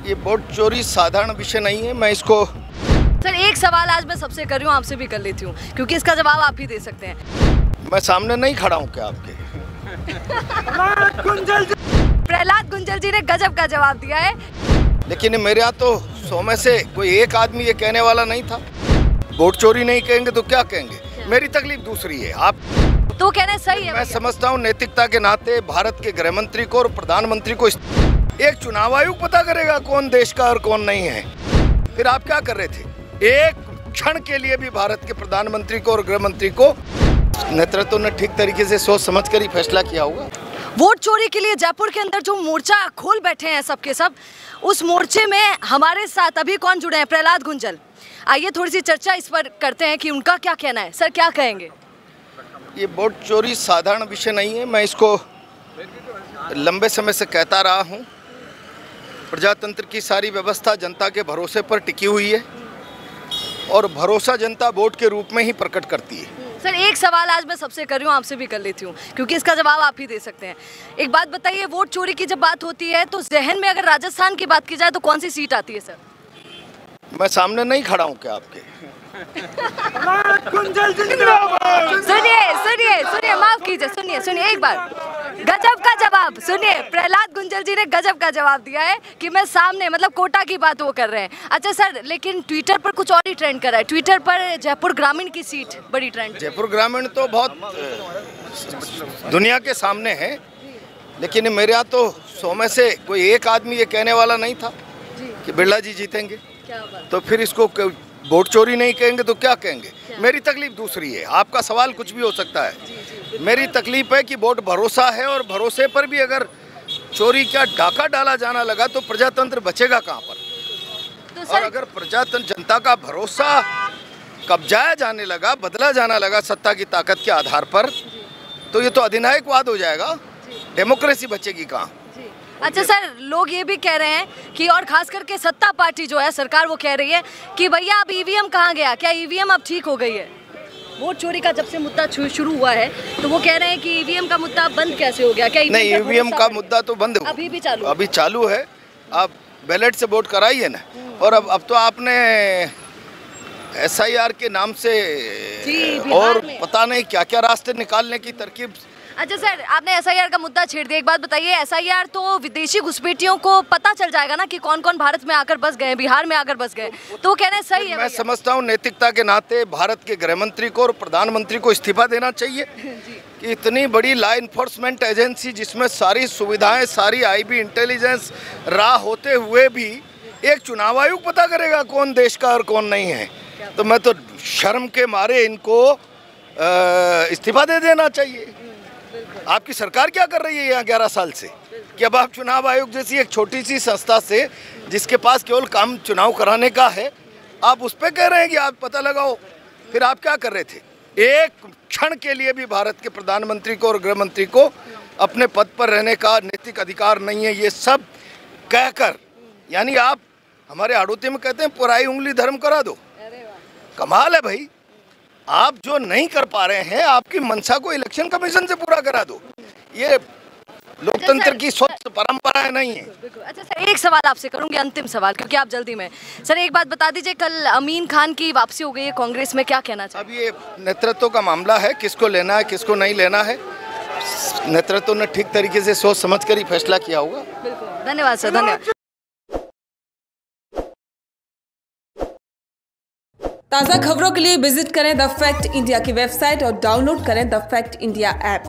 ये वोट चोरी साधारण विषय नहीं है। मैं इसको सर एक सवाल आज मैं सबसे कर रही हूँ, आपसे भी कर लेती हूँ क्योंकि इसका जवाब आप ही दे सकते हैं। मैं सामने नहीं खड़ा हूँ क्या आपके? प्रहलाद गुंजल जी ने गजब का जवाब दिया है, लेकिन मेरे यहाँ तो 100 में से कोई एक आदमी ये कहने वाला नहीं था। वोट चोरी नहीं कहेंगे तो क्या कहेंगे? मेरी तकलीफ दूसरी है। आप तो कहना सही है। मैं समझता हूँ नैतिकता के नाते भारत के गृह मंत्री को और प्रधानमंत्री को एक चुनाव आयोग पता करेगा कौन देश का और कौन नहीं है। फिर आप क्या कर रहे थे? एक क्षण के लिए भी भारत के प्रधानमंत्री को और गृह मंत्री को नेतृत्व ने ठीक तरीके से सोच समझ कर ही फैसला किया होगा। वोट चोरी के लिए जयपुर के अंदर जो मोर्चा खोल बैठे हैं सबके सब, उस मोर्चे में हमारे साथ अभी कौन जुड़े हैं? प्रहलाद गुंजल। आइए थोड़ी सी चर्चा इस पर करते हैं कि उनका क्या कहना है। सर क्या कहेंगे? ये वोट चोरी साधारण विषय नहीं है। मैं इसको लंबे समय से कहता रहा हूँ। प्रजातंत्र की सारी व्यवस्था जनता के भरोसे पर टिकी हुई है और भरोसा जनता वोट के रूप में ही प्रकट करती है। सर एक सवाल आज मैं सबसे कर रही हूँ, आपसे भी कर लेती हूँ क्योंकि इसका जवाब आप ही दे सकते हैं। एक बात बताइए, वोट चोरी की जब बात होती है तो जहन में अगर राजस्थान की बात की जाए तो कौन सी सीट आती है? सर मैं सामने नहीं खड़ा हूँ क्या आपके? सुनिए माफ कीजिए, सुनिए एक बार। गजब का जवाब सुनिए, प्रहलाद गुंजल जी ने गजब का जवाब दिया है कि मैं सामने, मतलब कोटा की बात वो कर रहे हैं। अच्छा सर, लेकिन ट्विटर पर कुछ और ही ट्रेंड कर रहा है। ट्विटर पर जयपुर ग्रामीण की सीट बड़ी ट्रेंड। जयपुर ग्रामीण तो बहुत दुनिया के सामने है, लेकिन मेरे यहाँ तो 100 में से कोई एक आदमी ये कहने वाला नहीं था कि बिरला जी जीतेंगे। तो फिर इसको वोट चोरी नहीं कहेंगे तो क्या कहेंगे? मेरी तकलीफ दूसरी है। आपका सवाल कुछ भी हो सकता है। मेरी तकलीफ है कि वोट भरोसा है और भरोसे पर भी अगर चोरी का डाका डाला जाना लगा तो प्रजातंत्र बचेगा कहाँ पर? और अगर प्रजातंत्र जनता का भरोसा कब्जाया जाने लगा, बदला जाने लगा सत्ता की ताकत के आधार पर, तो ये तो अधिनायकवाद हो जाएगा। डेमोक्रेसी बचेगी कहाँ? अच्छा सर, लोग ये भी कह रहे हैं कि, और खास करके सत्ता पार्टी जो है, सरकार, वो कह रही है कि भैया अब ईवीएम कहाँ गया? क्या ईवीएम अब ठीक हो गई है? वोट चोरी का जब से मुद्दा शुरू हुआ है तो वो कह रहे हैं कि ईवीएम का मुद्दा बंद कैसे हो गया? क्या नहीं, ईवीएम का मुद्दा तो बंद अभी भी चालू? अभी चालू है। आप बैलेट से वोट कराइए ना। और अब तो आपने SIR के नाम से और पता नहीं क्या क्या रास्ते निकालने की तरकीब। अच्छा सर, आपने SIR का मुद्दा छेड़ दिया। एक बात बताइए, SIR तो विदेशी घुसपैठियों को पता चल जाएगा ना कि कौन कौन भारत में आकर बस गए, बिहार में आकर बस गए, तो वो कहना सही है? मैं समझता हूँ नैतिकता के नाते भारत के गृह मंत्री को और प्रधानमंत्री को इस्तीफा देना चाहिए कि इतनी बड़ी लॉ इन्फोर्समेंट एजेंसी जिसमें सारी सुविधाएं, सारी IB इंटेलिजेंस राह होते हुए भी एक चुनाव आयोग पता करेगा कौन देश का और कौन नहीं है। तो मैं तो शर्म के मारे इनको इस्तीफा दे देना चाहिए। आपकी सरकार क्या कर रही है यहाँ 11 साल से कि अब आप चुनाव आयोग जैसी एक छोटी सी संस्था से, जिसके पास केवल काम चुनाव कराने का है, आप उस पर कह रहे हैं कि आप पता लगाओ। फिर आप क्या कर रहे थे? एक क्षण के लिए भी भारत के प्रधानमंत्री को और गृह मंत्री को अपने पद पर रहने का नैतिक अधिकार नहीं है। ये सब कहकर, यानी आप हमारे हाड़ौती में कहते हैं पुराई उंगली धर्म करा दो। कमाल है भाई। आप जो नहीं कर पा रहे हैं, आपकी मंशा को इलेक्शन कमीशन से पूरा करा दो। ये लोकतंत्र की स्वच्छ परंपराएं नहीं है। अच्छा सर, एक सवाल आपसे करूंगी, अंतिम सवाल, क्योंकि आप जल्दी में। सर एक बात बता दीजिए, कल अमीन खान की वापसी हो गई है कांग्रेस में, क्या कहना चाहिए? अब ये नेतृत्व का मामला है, किसको लेना है किसको नहीं लेना है, नेतृत्व ने ठीक तरीके से सोच समझ कर ही फैसला किया होगा। बिल्कुल, धन्यवाद सर, धन्यवाद। ताज़ा खबरों के लिए विजिट करें द फैक्ट इंडिया की वेबसाइट और डाउनलोड करें द फैक्ट इंडिया ऐप।